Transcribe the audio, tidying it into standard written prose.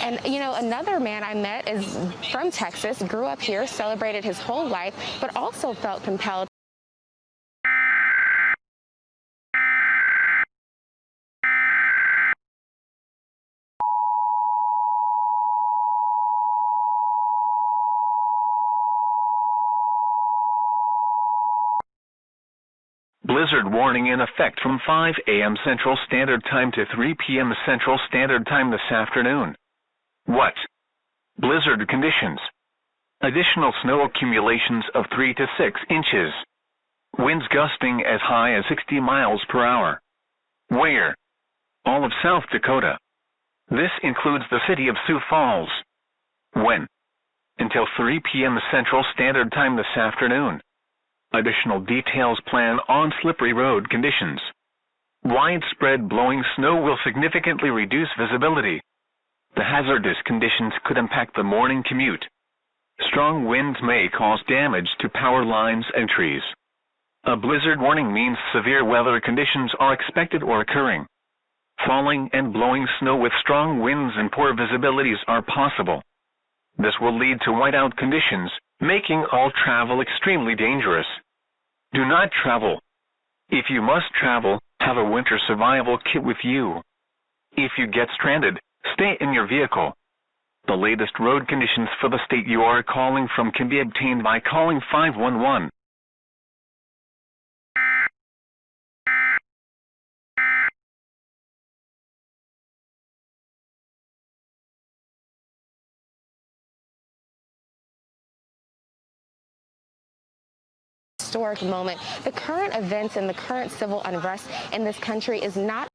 And, you know, another man I met is from Texas, grew up here, celebrated his whole life, but also felt compelled. Blizzard warning in effect from 5 a.m. Central Standard Time to 3 p.m. Central Standard Time this afternoon. What? Blizzard conditions. Additional snow accumulations of 3 to 6 inches. Winds gusting as high as 60 miles per hour. Where? All of South Dakota. This includes the city of Sioux Falls. When? Until 3 p.m. Central Standard Time this afternoon. Additional details plan on slippery road conditions. Widespread blowing snow will significantly reduce visibility. The hazardous conditions could impact the morning commute. Strong winds may cause damage to power lines and trees. A blizzard warning means severe weather conditions are expected or occurring. Falling and blowing snow with strong winds and poor visibilities are possible. This will lead to whiteout conditions, making all travel extremely dangerous. Do not travel. If you must travel, have a winter survival kit with you. If you get stranded, stay in your vehicle. The latest road conditions for the state you are calling from can be obtained by calling 511. Historic moment. The current events and the current civil unrest in this country is not